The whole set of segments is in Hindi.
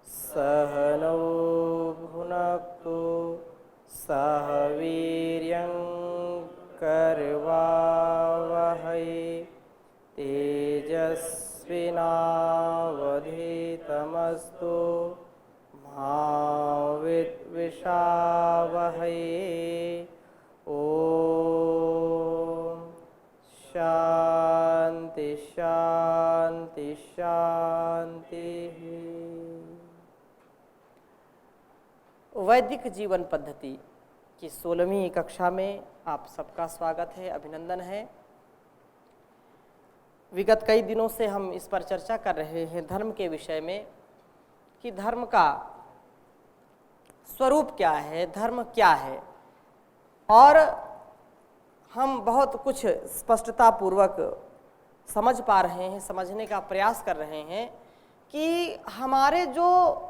सहनौ भुनक्तु सह वीर्यं करवावहै तेजस्विनावधीतमस्तु मा विद्विषावहै। ओम शांति शांति शांति। वैदिक जीवन पद्धति की 16वीं कक्षा में आप सबका स्वागत है, अभिनंदन है। विगत कई दिनों से हम इस पर चर्चा कर रहे हैं धर्म के विषय में कि धर्म का स्वरूप क्या है, धर्म क्या है, और हम बहुत कुछ स्पष्टता पूर्वक समझ पा रहे हैं, समझने का प्रयास कर रहे हैं कि हमारे जो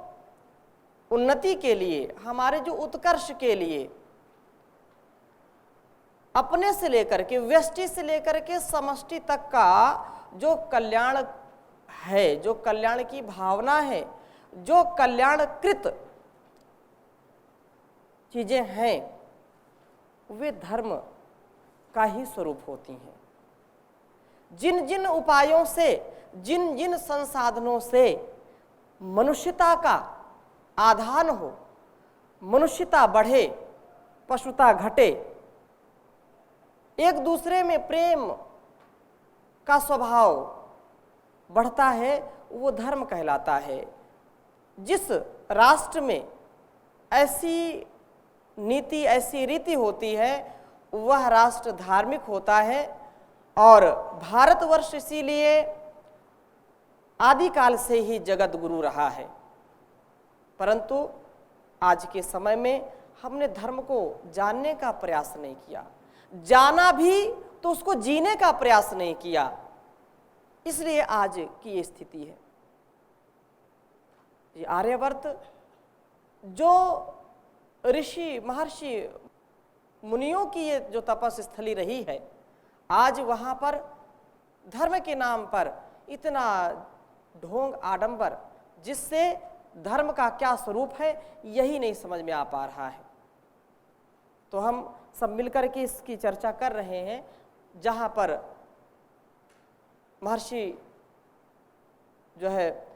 उन्नति के लिए, हमारे जो उत्कर्ष के लिए, अपने से लेकर के, व्यष्टि से लेकर के समष्टि तक का जो कल्याण है, जो कल्याण की भावना है, जो कल्याणकृत चीजें हैं, वे धर्म का ही स्वरूप होती हैं। जिन जिन उपायों से, जिन जिन संसाधनों से मनुष्यता का आधान हो, मनुष्यता बढ़े, पशुता घटे, एक दूसरे में प्रेम का स्वभाव बढ़ता है, वो धर्म कहलाता है। जिस राष्ट्र में ऐसी नीति, ऐसी रीति होती है, वह राष्ट्र धार्मिक होता है। और भारतवर्ष इसीलिए आदिकाल से ही जगत गुरु रहा है। परंतु आज के समय में हमने धर्म को जानने का प्रयास नहीं किया, जाना भी तो उसको जीने का प्रयास नहीं किया, इसलिए आज की ये स्थिति है। ये आर्यवर्त जो ऋषि महर्षि मुनियों की ये जो तपस्स्थली रही है, आज वहाँ पर धर्म के नाम पर इतना ढोंग आडंबर, जिससे धर्म का क्या स्वरूप है यही नहीं समझ में आ पा रहा है। तो हम सब मिलकर के इसकी चर्चा कर रहे हैं, जहाँ पर महर्षि जो है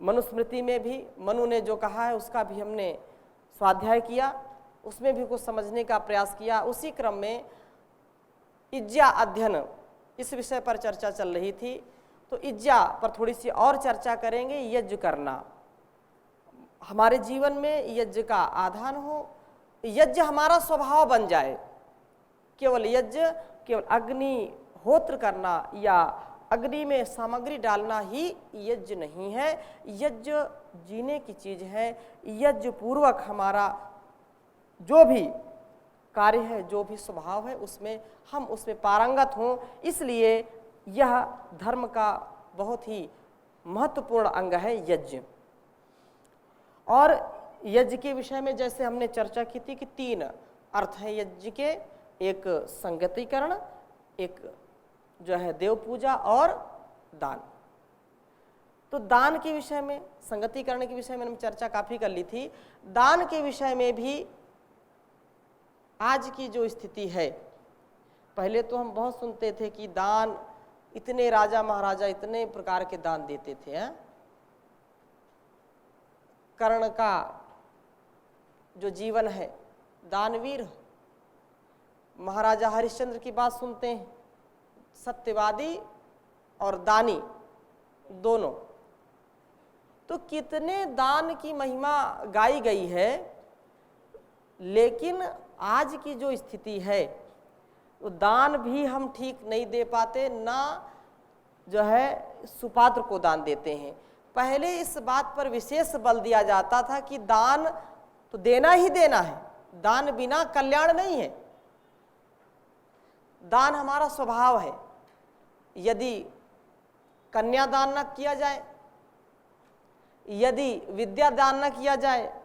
मनुस्मृति में भी मनु ने जो कहा है उसका भी हमने स्वाध्याय किया, उसमें भी कुछ समझने का प्रयास किया। उसी क्रम में इज्जा अध्ययन इस विषय पर चर्चा चल रही थी, तो इज्जा पर थोड़ी सी और चर्चा करेंगे। यज्ञ करना हमारे जीवन में यज्ञ का आधान हो, यज्ञ हमारा स्वभाव बन जाए। केवल यज्ञ, केवल अग्निहोत्र करना या अग्नि में सामग्री डालना ही यज्ञ नहीं है, यज्ञ जीने की चीज है। यज्ञ पूर्वक हमारा जो भी कार्य है, जो भी स्वभाव है, उसमें हम उसमें पारंगत हों, इसलिए यह धर्म का बहुत ही महत्वपूर्ण अंग है यज्ञ। और यज्ञ के विषय में जैसे हमने चर्चा की थी कि 3 अर्थ हैं यज्ञ के, एक संगतिकरण, एक जो है देव पूजा और दान। तो दान के विषय में, संगतिकरण के विषय में हमने चर्चा काफी कर ली थी। दान के विषय में भी आज की जो स्थिति है, पहले तो हम बहुत सुनते थे कि दान, इतने राजा महाराजा इतने प्रकार के दान देते थे। कर्ण का जो जीवन है, दानवीर, महाराजा हरिश्चंद्र की बात सुनते हैं, सत्यवादी और दानी दोनों। तो कितने दान की महिमा गाई गई है, लेकिन आज की जो स्थिति है, तो दान भी हम ठीक नहीं दे पाते, ना जो है सुपात्र को दान देते हैं। पहले इस बात पर विशेष बल दिया जाता था कि दान तो देना ही देना है, दान बिना कल्याण नहीं है। दान हमारा स्वभाव है। यदि कन्या दान न किया जाए, यदि विद्या दान न किया जाए,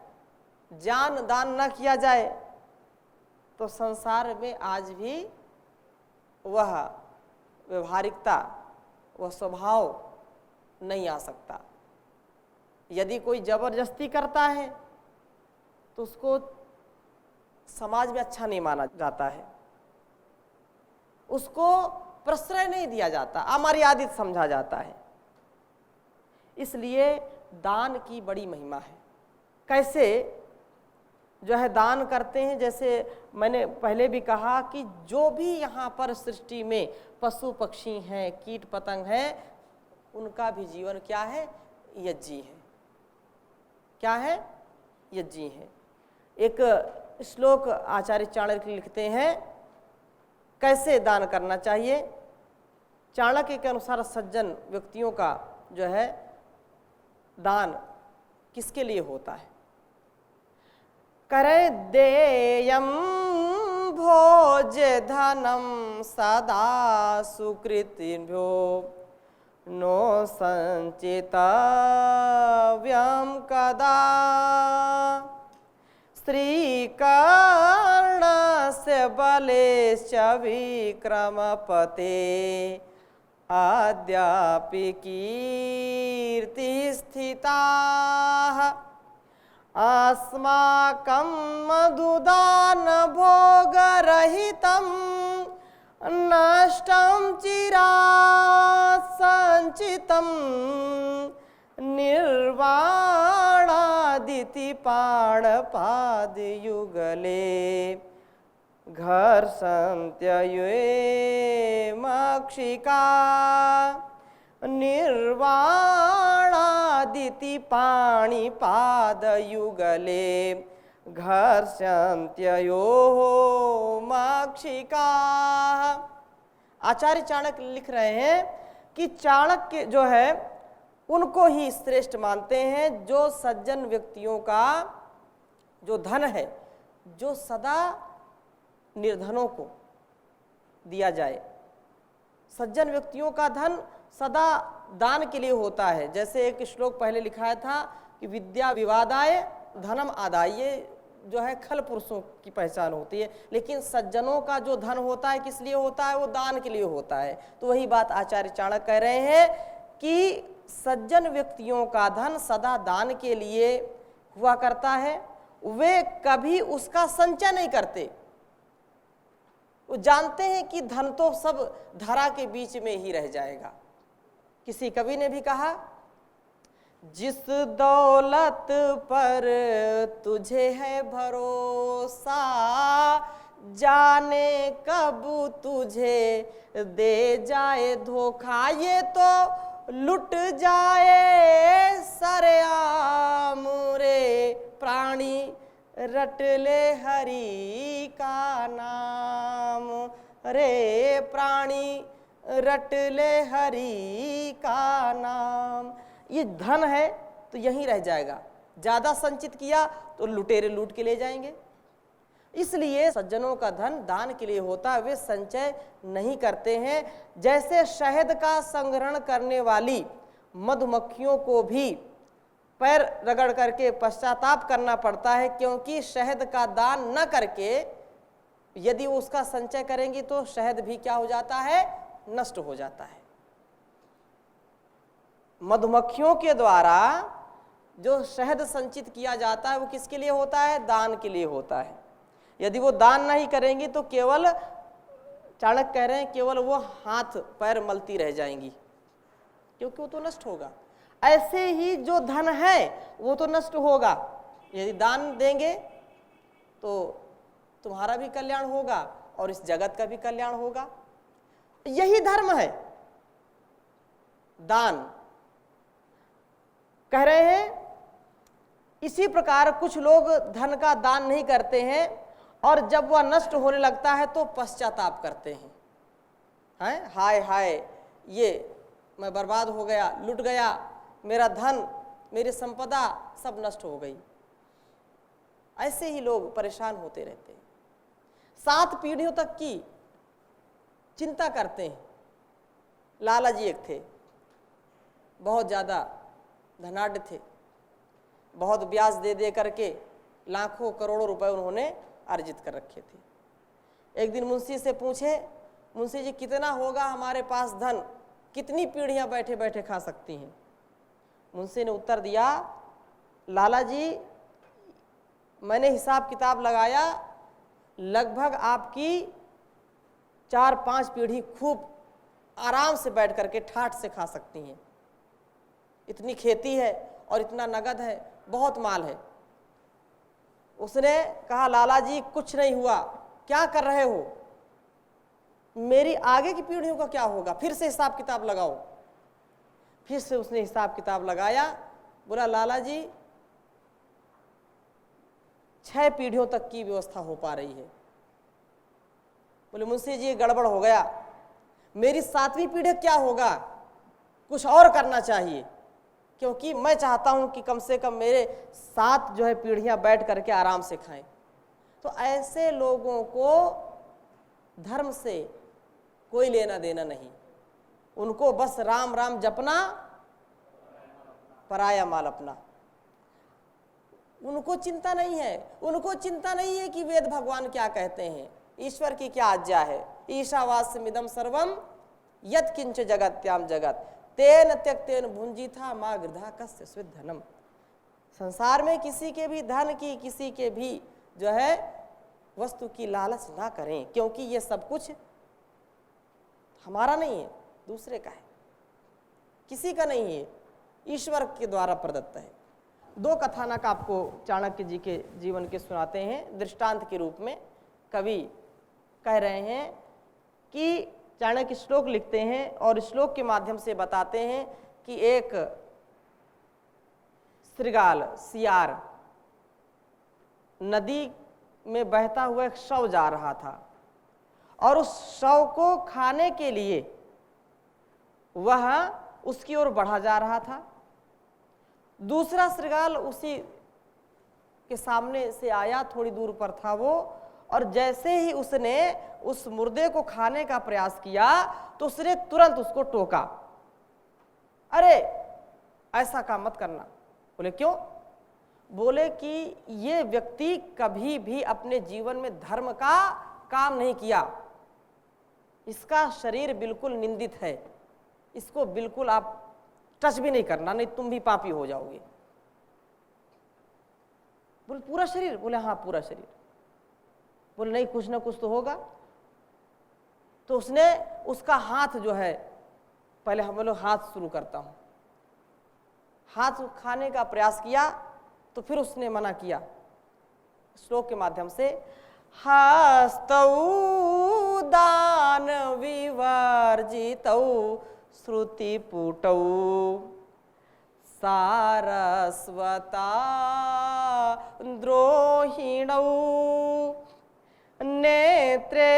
जान दान न किया जाए, तो संसार में आज भी वह व्यवहारिकता, वह स्वभाव नहीं आ सकता। यदि कोई जबरदस्ती करता है तो उसको समाज में अच्छा नहीं माना जाता है, उसको प्रश्रय नहीं दिया जाता, अमर्यादित समझा जाता है। इसलिए दान की बड़ी महिमा है। कैसे जो है दान करते हैं, जैसे मैंने पहले भी कहा कि जो भी यहाँ पर सृष्टि में पशु पक्षी हैं, कीट पतंग हैं, उनका भी जीवन क्या है? यज्ञी है। क्या है? यज्ञी है। एक श्लोक आचार्य चाणक्य लिखते हैं कैसे दान करना चाहिए। चाणक्य के अनुसार सज्जन व्यक्तियों का जो है दान किसके लिए होता है? करे देयम भोज धनम सदा सुकृतिभ्यो नो संचितव्यम कदा श्रीकर्णस्य बलेश्च विक्रमपते अद्यापि कीर्ति स्थिताः अस्माकं मधुदान भोगरहितं नष्टं चिरात् संचितं निर्वाणादिति पाणपादयुगले घर्षन्त्यये मक्षिका निर्वाणादिति पाणिपादयुगले घर्षन्त्ययोः मक्षिका। आचार्य चाणक्य लिख रहे हैं कि चाणक्य जो है उनको ही श्रेष्ठ मानते हैं जो सज्जन व्यक्तियों का जो धन है, जो सदा निर्धनों को दिया जाए। सज्जन व्यक्तियों का धन सदा दान के लिए होता है। जैसे एक श्लोक पहले लिखाया था कि विद्या विवादाय धनम आदाय, ये जो है खल पुरुषों की पहचान होती है, लेकिन सज्जनों का जो धन होता है किस लिए होता है? वो दान के लिए होता है। तो वही बात आचार्य चाणक्य कह रहे हैं कि सज्जन व्यक्तियों का धन सदा दान के लिए हुआ करता है। वे कभी उसका संचय नहीं करते। वो जानते हैं कि धन तो सब धरा के बीच में ही रह जाएगा। किसी कवि ने भी कहा, जिस दौलत पर तुझे है भरोसा जाने कब तुझे दे जाए धोखा, ये तो लुट जाए सरेआम रे प्राणी रट ले हरि का नाम, रे प्राणी रट ले हरि का नाम। ये धन है तो यहीं रह जाएगा, ज्यादा संचित किया तो लुटेरे लूट के ले जाएंगे। इसलिए सज्जनों का धन दान के लिए होता है, वे संचय नहीं करते हैं। जैसे शहद का संग्रहण करने वाली मधुमक्खियों को भी पैर रगड़ करके पश्चाताप करना पड़ता है, क्योंकि शहद का दान न करके यदि वो उसका संचय करेंगी तो शहद भी क्या हो जाता है? नष्ट हो जाता है। मधुमक्खियों के द्वारा जो शहद संचित किया जाता है वो किसके लिए होता है? दान के लिए होता है। यदि वो दान नहीं करेंगी तो केवल, चाणक्य कह रहे हैं, केवल वो हाथ पैर मलती रह जाएंगी, क्योंकि वो तो नष्ट होगा। ऐसे ही जो धन है वो तो नष्ट होगा। यदि दान देंगे तो तुम्हारा भी कल्याण होगा और इस जगत का भी कल्याण होगा। यही धर्म है दान। कह रहे हैं इसी प्रकार कुछ लोग धन का दान नहीं करते हैं और जब वह नष्ट होने लगता है तो पश्चाताप करते हैं, हाय हाय ये मैं बर्बाद हो गया, लुट गया, मेरा धन मेरी संपदा सब नष्ट हो गई। ऐसे ही लोग परेशान होते रहते हैं, 7 पीढ़ियों तक की चिंता करते हैं। लाला जी एक थे, बहुत ज़्यादा धनाढ्य थे, बहुत ब्याज दे दे करके लाखों करोड़ों रुपए उन्होंने अर्जित कर रखे थे। एक दिन मुंशी से पूछे, मुंशी जी कितना होगा हमारे पास धन, कितनी पीढ़ियां बैठे बैठे खा सकती हैं? मुंशी ने उत्तर दिया लाला जी, मैंने हिसाब किताब लगाया, लगभग आपकी 4-5 पीढ़ी खूब आराम से बैठ करके ठाठ से खा सकती हैं। इतनी खेती है और इतना नगद है, बहुत माल है। उसने कहा, लाला जी कुछ नहीं हुआ, क्या कर रहे हो, मेरी आगे की पीढ़ियों का क्या होगा, फिर से हिसाब किताब लगाओ। फिर से उसने हिसाब किताब लगाया, बोला लाला जी 6 पीढ़ियों तक की व्यवस्था हो पा रही है। बोले मुंशी जी गड़बड़ हो गया, मेरी 7वीं पीढ़ी क्या होगा, कुछ और करना चाहिए, क्योंकि मैं चाहता हूं कि कम से कम मेरे 7 जो है पीढ़ियां बैठ करके आराम से खाएं। तो ऐसे लोगों को धर्म से कोई लेना देना नहीं, उनको बस राम राम जपना, पराया माल अपना। उनको चिंता नहीं है, उनको चिंता नहीं है कि वेद भगवान क्या कहते हैं, ईश्वर की क्या आज्ञा है। ईशावास्यमिदं सर्वम यत् किंच जगत्याम जगत तेन त्यक्तेन भुंजीथा मा गृधा कस्य स्विद्धनम। संसार में किसी के भी धन की, किसी के भी जो है वस्तु की लालच ना करें, क्योंकि ये सब कुछ हमारा नहीं है, दूसरे का है, किसी का नहीं है, ईश्वर के द्वारा प्रदत्त है। 2 कथानक आपको चाणक्य जी के जीवन के सुनाते हैं दृष्टांत के रूप में। कवि कह रहे हैं कि चाणक्य श्लोक लिखते हैं और श्लोक के माध्यम से बताते हैं कि एक श्रृगाल, सियार नदी में बहता हुआ एक शव जा रहा था और उस शव को खाने के लिए वह उसकी ओर बढ़ा जा रहा था। दूसरा श्रृगाल उसी के सामने से आया, थोड़ी दूर पर था वो, और जैसे ही उसने उस मुर्दे को खाने का प्रयास किया तो उसने तुरंत उसको टोका, अरे ऐसा काम मत करना। बोले क्यों? बोले कि ये व्यक्ति कभी भी अपने जीवन में धर्म का काम नहीं किया, इसका शरीर बिल्कुल निंदित है, इसको बिल्कुल आप टच भी नहीं करना, नहीं तुम भी पापी हो जाओगे। बोले पूरा शरीर? बोले हाँ पूरा शरीर। बोले नहीं कुछ ना कुछ तो होगा। तो उसने उसका हाथ जो है, पहले हम लोग हाथ शुरू करता हूं, हाथ खाने का प्रयास किया तो फिर उसने मना किया श्लोक के माध्यम से, हस्तौ दान विवर्जितौ श्रुति पुटौ सारस्वता द्रोहिणौ नेत्रे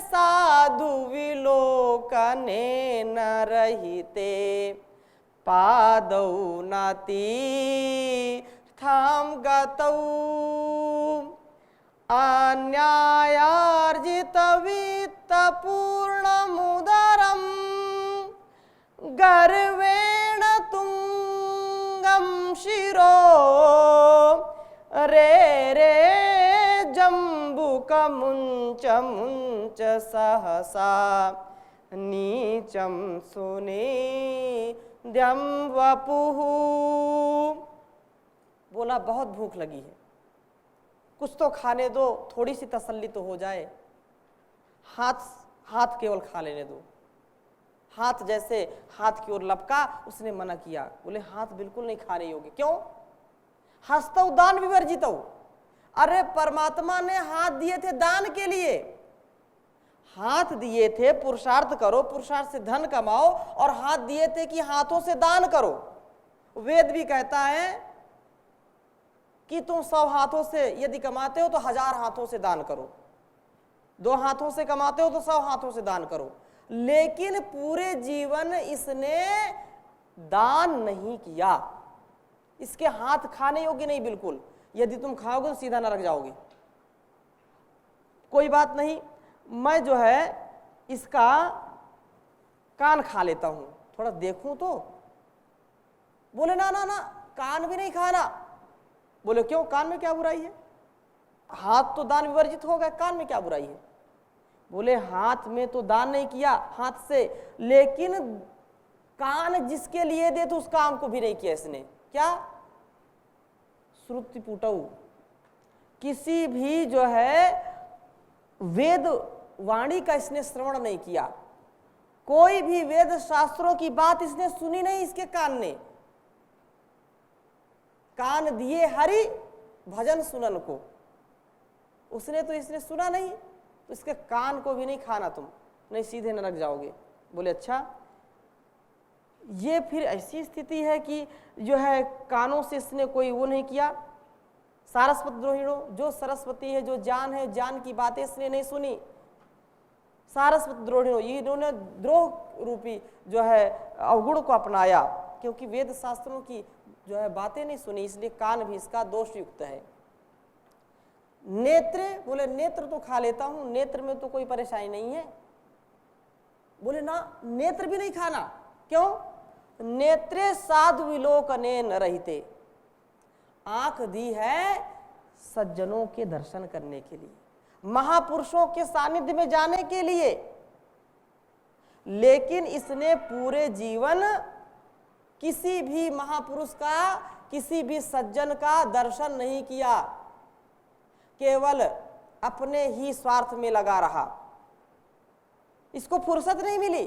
साधु विलोकने न रहिते पादौ नातीर्थं गतौ अन्यायार्जित वित्तपूर्णमुदरं गर्वेण तुंगं शिरो रे रे जम्बुकमुञ्च मुञ्च सहसा नीचं सुनिद्यं वपुः। बोला बहुत भूख लगी है, कुछ तो खाने दो, थोड़ी सी तसल्ली तो हो जाए। हाथ केवल खा लेने दो। हाथ जैसे हाथ की ओर लपका, उसने मना किया। बोले हाथ बिल्कुल नहीं खाने योग्य। क्यों? हस्तौ दान विवर्जितौ। अरे परमात्मा ने हाथ दिए थे दान के लिए, हाथ दिए थे पुरुषार्थ करो, पुरुषार्थ से धन कमाओ, और हाथ दिए थे कि हाथों से दान करो। वेद भी कहता है कि तुम 100 हाथों से यदि कमाते हो तो 1000 हाथों से दान करो, 2 हाथों से कमाते हो तो 100 हाथों से दान करो। लेकिन पूरे जीवन इसने दान नहीं किया। इसके हाथ खाने योग्य नहीं बिल्कुल, यदि तुम खाओगे तो सीधा नरक जाओगे। कोई बात नहीं, मैं जो है इसका कान खा लेता हूं, थोड़ा देखूं तो। बोले ना ना ना, कान भी नहीं खाना। बोले क्यों? कान में क्या बुराई है? हाथ तो दान विवर्जित हो गए, कान में क्या बुराई है? बोले हाथ में तो दान नहीं किया हाथ से, लेकिन कान जिसके लिए दे तो उस काम को भी नहीं किया इसने। क्या? श्रुति पुटऊ, किसी भी जो है वेद वाणी का इसने श्रवण नहीं किया, कोई भी वेद शास्त्रों की बात इसने सुनी नहीं, इसके कान ने कान दिए हरि भजन सुनन को, उसने तो इसने सुना नहीं, तो इसके कान को भी नहीं खाना तुम, नहीं सीधे नरक जाओगे। बोले अच्छा, ये फिर ऐसी स्थिति है कि जो है कानों से इसने कोई वो नहीं किया। सारस्वत द्रोहिणों, जो सरस्वती है, जो जान है, जान की बातें इसने नहीं सुनी। सारस्वत द्रोहिणों, इन्होंने द्रोह रूपी जो है अवगुण को अपनाया, क्योंकि वेद शास्त्रों की जो है बातें नहीं सुनी, इसलिए कान भी इसका दोष युक्त है। नेत्र, बोले नेत्र तो खा लेता हूं, नेत्र में तो कोई परेशानी नहीं है। बोले ना, नेत्र भी नहीं खाना, क्यों? नेत्रे साधु विलोकने न रहते, आंख दी है सज्जनों के दर्शन करने के लिए, महापुरुषों के सानिध्य में जाने के लिए, लेकिन इसने पूरे जीवन किसी भी महापुरुष का, किसी भी सज्जन का दर्शन नहीं किया, केवल अपने ही स्वार्थ में लगा रहा, इसको फुर्सत नहीं मिली।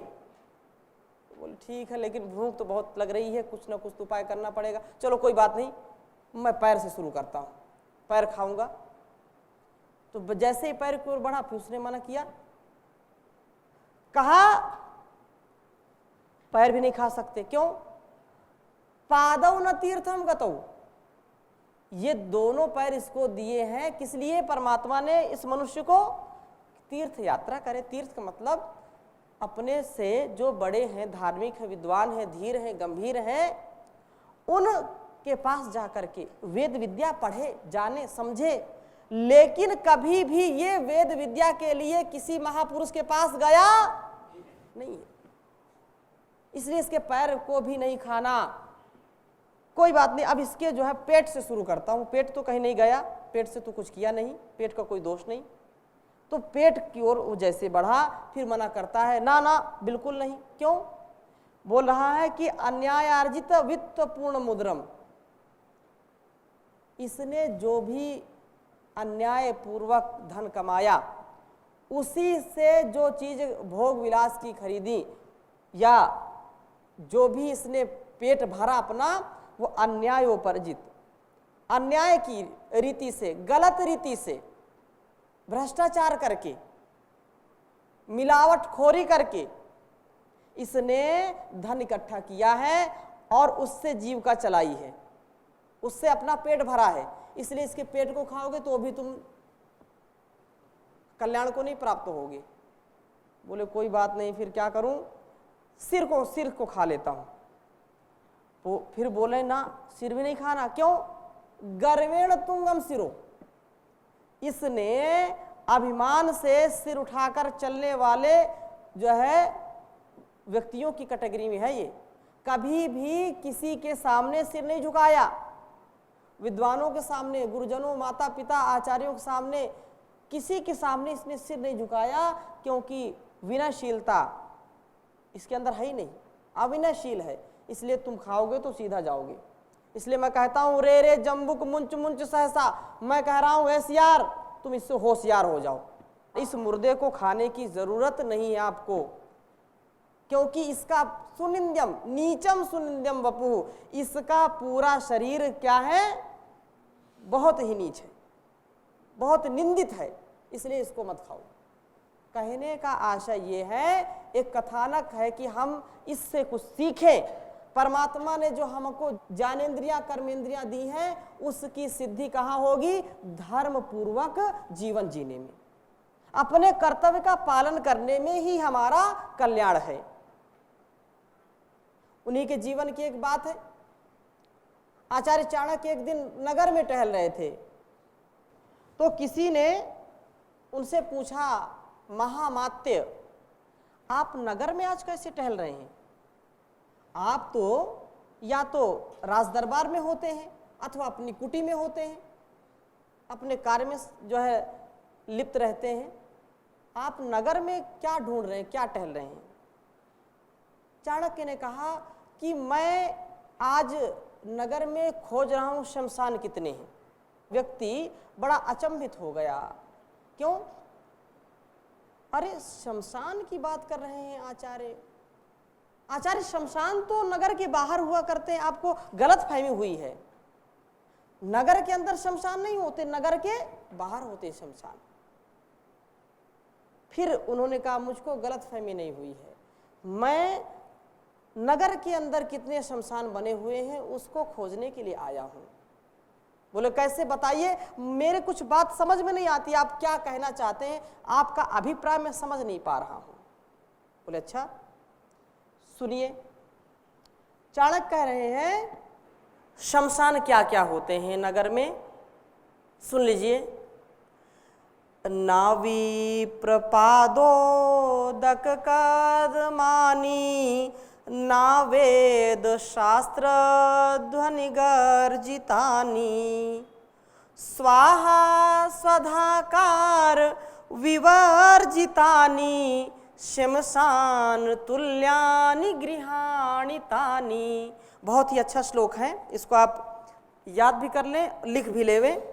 बोले ठीक है, लेकिन भूख तो बहुत लग रही है, कुछ ना कुछ तो उपाय करना पड़ेगा। चलो कोई बात नहीं, मैं पैर से शुरू करता हूं, पैर खाऊंगा। तो जैसे ही पैर की ओर बढ़ा, फिर उसने मना किया, कहा पैर भी नहीं खा सकते, क्यों? पादौ न तीर्थम गतौ, ये दोनों पैर इसको दिए हैं किस लिए? परमात्मा ने इस मनुष्य को तीर्थ यात्रा करे। तीर्थ का मतलब अपने से जो बड़े हैं, धार्मिक है, विद्वान है, धीर हैं, गंभीर हैं, उनके पास जाकर के वेद विद्या पढ़े, जाने, समझे। लेकिन कभी भी ये वेद विद्या के लिए किसी महापुरुष के पास गया नहीं है, इसलिए इसके पैर को भी नहीं खाना। कोई बात नहीं, अब इसके जो है पेट से शुरू करता हूं। पेट तो कहीं नहीं गया, पेट से तो कुछ किया नहीं, पेट का कोई दोष नहीं। तो पेट की ओर वो जैसे बढ़ा, फिर मना करता है, ना ना बिल्कुल नहीं। क्यों? बोल रहा है कि अन्यायार्जित वित्त पूर्ण मुद्रम, इसने जो भी अन्याय पूर्वक धन कमाया, उसी से जो चीज भोग विलास की खरीदी, या जो भी इसने पेट भरा अपना, वो अन्यायोपर्जित, अन्याय की रीति से, गलत रीति से, भ्रष्टाचार करके, मिलावटखोरी करके इसने धन इकट्ठा किया है और उससे जीविका चलाई है, उससे अपना पेट भरा है। इसलिए इसके पेट को खाओगे तो भी तुम कल्याण को नहीं प्राप्त होगे। बोले कोई बात नहीं, फिर क्या करूं? सिर को खा लेता हूं। तो फिर बोले ना, सिर भी नहीं खाना, क्यों? गर्वेण तुंगम सिरो, इसने अभिमान से सिर उठाकर चलने वाले जो है व्यक्तियों की कैटेगरी में है ये। कभी भी किसी के सामने सिर नहीं झुकाया, विद्वानों के सामने, गुरुजनों, माता पिता, आचार्यों के सामने, किसी के सामने इसने सिर नहीं झुकाया, क्योंकि विनयशीलता इसके अंदर है ही नहीं, अविनयशील है। इसलिए तुम खाओगे तो सीधा जाओगे। इसलिए मैं कहता हूं, रे रे जम्बुक मुंच मुंच सहसा, मैं कह रहा हूं होशियार, तुम इससे होशियार हो जाओ। इस मुर्दे को खाने की जरूरत नहीं है आपको, क्योंकि इसका सुनिंद्यम, नीचम सुनिंद्यम वपुः, इसका पूरा शरीर क्या है? बहुत ही नीच है, बहुत निंदित है, इसलिए इसको मत खाओ। कहने का आशय ये है, एक कथानक है कि हम इससे कुछ सीखें। परमात्मा ने जो हमको ज्ञानेंद्रियां, कर्मेंद्रियां दी हैं, उसकी सिद्धि कहाँ होगी? धर्म पूर्वक जीवन जीने में, अपने कर्तव्य का पालन करने में ही हमारा कल्याण है। उन्हीं के जीवन की एक बात है। आचार्य चाणक्य एक दिन नगर में टहल रहे थे, तो किसी ने उनसे पूछा, महामात्य आप नगर में आज कैसे टहल रहे हैं? आप तो या तो राज दरबार में होते हैं अथवा अपनी कुटी में होते हैं, अपने कार्य में जो है लिप्त रहते हैं, आप नगर में क्या ढूंढ रहे हैं, क्या टहल रहे हैं? चाणक्य ने कहा कि मैं आज नगर में खोज रहा हूं शमशान कितने हैं। व्यक्ति बड़ा अचंभित हो गया। क्यों? अरे शमशान की बात कर रहे हैं आचार्य। आचार्य शमशान तो नगर के बाहर हुआ करते हैं, आपको गलत फहमी हुई है। नगर के अंदर शमशान नहीं होते, नगर के बाहर होते शमशान। फिर उन्होंने कहा मुझको गलत फहमी नहीं हुई है, मैं नगर के अंदर कितने शमशान बने हुए हैं उसको खोजने के लिए आया हूं। बोले कैसे, बताइए, मेरे कुछ बात समझ में नहीं आती, आप क्या कहना चाहते हैं, आपका अभिप्राय मैं समझ नहीं पा रहा हूं। बोले अच्छा सुनिए। चाणक्य कह रहे हैं शमशान क्या क्या होते हैं नगर में, सुन लीजिए। नावी प्रपादोदक कदमानी, ना वेद शास्त्र ध्वनि गर्जितानी, स्वाहा स्वधाकार विवर्जितानी, शमशान तुल्यानि गृहाणि तानि। बहुत ही अच्छा श्लोक है, इसको आप याद भी कर लें, लिख भी लेवे।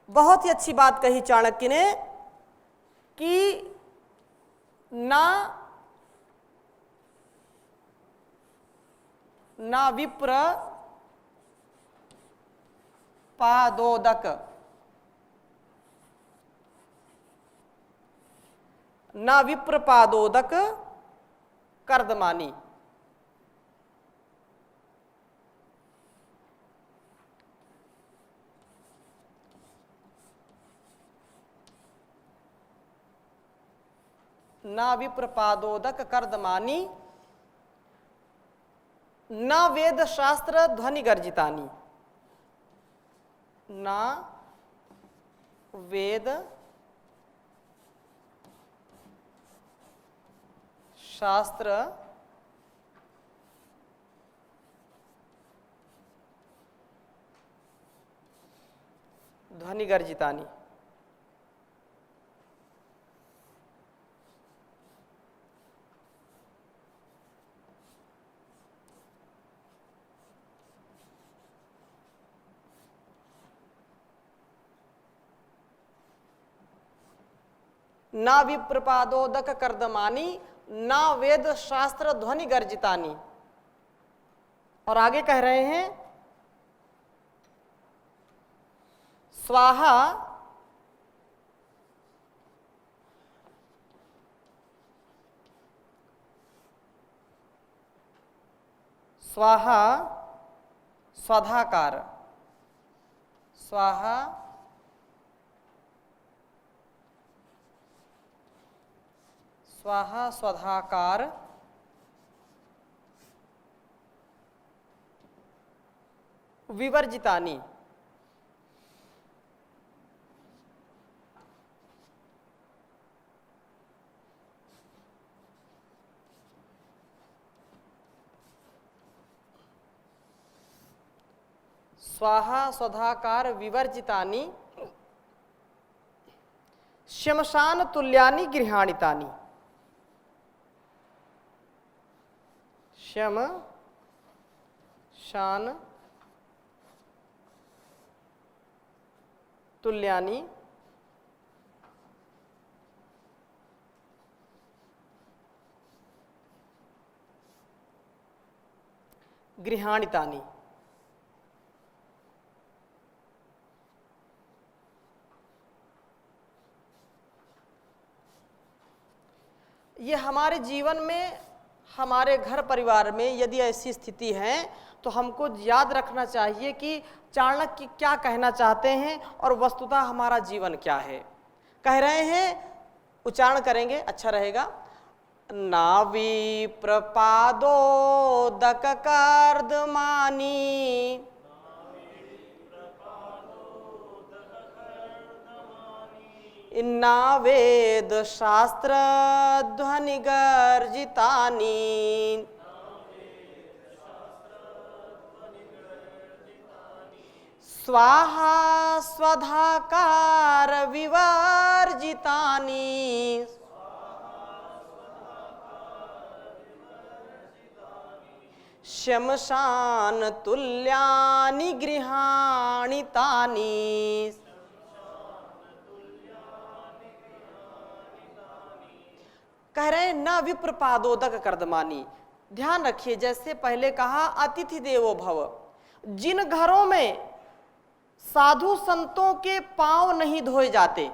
बहुत ही अच्छी बात कही चाणक्य ने कि ना विप्र पादोदक, ना विप्र पादोदक कर्दमानी। ना विप्रपादोदक कर्दमानी, न वेद शास्त्र ध्वनि गर्जितानी। ना वेद शास्त्र ध्वनि गर्जितानी। ना विप्रपादोदक कर्दमानी, ना वेद शास्त्र ध्वनि गर्जितानी। और आगे कह रहे हैं स्वाहा स्वाहा स्वधाकार, स्वाहा स्वाहा स्वधाकार विवर्जितानी। स्वाहा स्वधाकार विवर्जितानी, शमशान तुल्यानि गृहाणि तानि। शमशान तुल्यानि गृहाणि तानि। ये हमारे जीवन में, हमारे घर परिवार में यदि ऐसी स्थिति है तो हमको याद रखना चाहिए कि चाणक्य क्या कहना चाहते हैं और वस्तुतः हमारा जीवन क्या है। कह रहे हैं, उच्चारण करेंगे अच्छा रहेगा। नावी प्रपादोदक कर्दमानी, ना वेद शास्त्र ध्वनि गर्जितानि, स्वाहा स्वधाकार विवर्जितानि, शमशान तुल्यानि गृहाणि तानि। कह रहे हैं न विप्र पादोदक कर्दमानी। ध्यान रखिए, जैसे पहले कहा अतिथि देवो भव, जिन घरों में साधु संतों के पांव नहीं धोए जाते,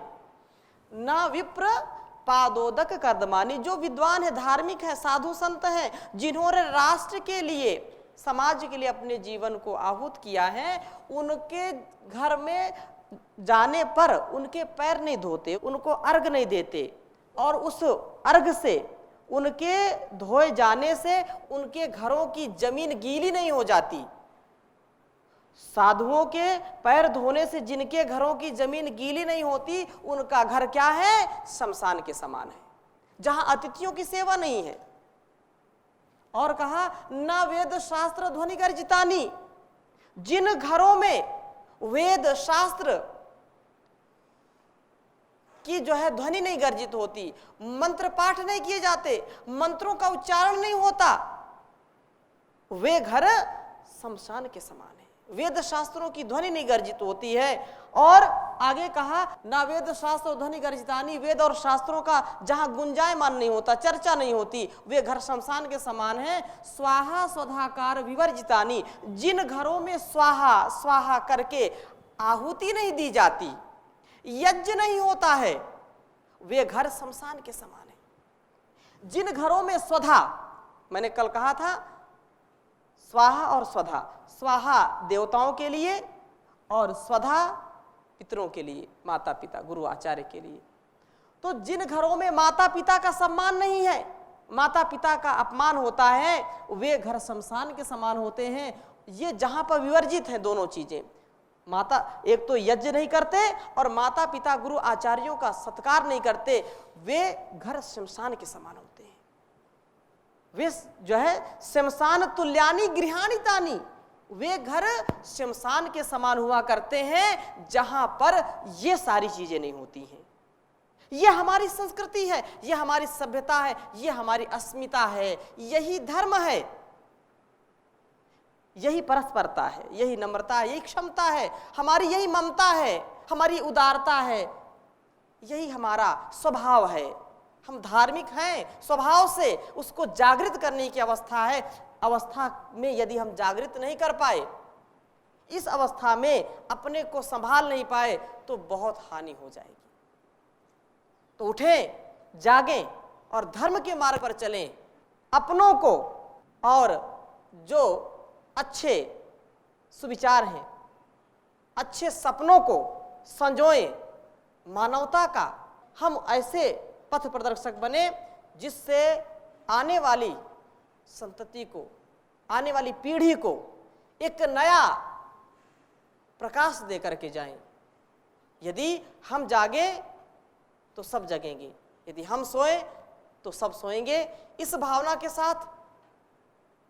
न विप्र पादोदक कर्दमानी, जो विद्वान है, धार्मिक है, साधु संत हैं, जिन्होंने राष्ट्र के लिए, समाज के लिए अपने जीवन को आहूत किया है, उनके घर में जाने पर उनके पैर नहीं धोते, उनको अर्घ नहीं देते, और उस अर्घ से, उनके धोए जाने से उनके घरों की जमीन गीली नहीं हो जाती। साधुओं के पैर धोने से जिनके घरों की जमीन गीली नहीं होती, उनका घर क्या है? शमशान के समान है, जहां अतिथियों की सेवा नहीं है। और कहा न वेद शास्त्र ध्वनि गर्जितानी, जिन घरों में वेद शास्त्र की जो है ध्वनि नहीं गर्जित होती, मंत्र पाठ नहीं किए जाते, मंत्रों का उच्चारण नहीं होता, वे घर शमशान के समान है। वेद शास्त्रों की ध्वनि नहीं गर्जित होती है। और आगे कहा ना वेद शास्त्र ध्वनि गर्जितानी, वेद और शास्त्रों का जहां गुंजायमान नहीं होता, चर्चा नहीं होती, वे घर शमशान के समान है। स्वाहा स्वधाकार विवर्जितानी, जिन घरों में स्वाहा स्वाहा करके आहुति नहीं दी जाती, यज्ञ नहीं होता है, वे घर शमशान के समान है। जिन घरों में स्वधा, मैंने कल कहा था स्वाहा और स्वधा, स्वाहा देवताओं के लिए और स्वधा पितरों के लिए, माता पिता गुरु आचार्य के लिए। तो जिन घरों में माता पिता का सम्मान नहीं है, माता पिता का अपमान होता है, वे घर शमशान के समान होते हैं। ये जहां पर विवर्जित हैं दोनों चीजें, माता एक तो यज्ञ नहीं करते और माता पिता गुरु आचार्यों का सत्कार नहीं करते, वे घर शमशान के समान होते हैं। वे जो है शमशान तुल्यानि गृहाणि तानि, वे घर शमशान के समान हुआ करते हैं जहां पर ये सारी चीजें नहीं होती हैं। ये हमारी संस्कृति है, ये हमारी सभ्यता है, ये हमारी अस्मिता है, यही धर्म है, यही परस्परता है, यही नम्रता है, यही क्षमता है, हमारी यही ममता है, हमारी उदारता है, यही हमारा स्वभाव है। हम धार्मिक हैं स्वभाव से, उसको जागृत करने की अवस्था है। अवस्था में यदि हम जागृत नहीं कर पाए, इस अवस्था में अपने को संभाल नहीं पाए, तो बहुत हानि हो जाएगी। तो उठें, जागें और धर्म के मार्ग पर चलें। अपनों को और जो अच्छे सुविचार हैं, अच्छे सपनों को संजोएं, मानवता का हम ऐसे पथ प्रदर्शक बने जिससे आने वाली संतति को, आने वाली पीढ़ी को एक नया प्रकाश दे करके जाएं। यदि हम जागें तो सब जगेंगे, यदि हम सोएं तो सब सोएंगे। इस भावना के साथ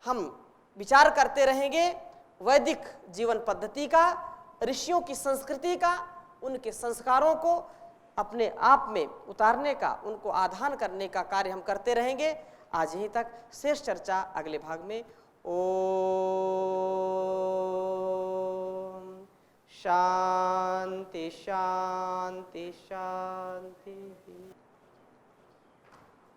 हम विचार करते रहेंगे वैदिक जीवन पद्धति का, ऋषियों की संस्कृति का, उनके संस्कारों को अपने आप में उतारने का, उनको आधान करने का कार्य हम करते रहेंगे। आज यहीं तक, शेष चर्चा अगले भाग में। ओम शांति शांति शांति।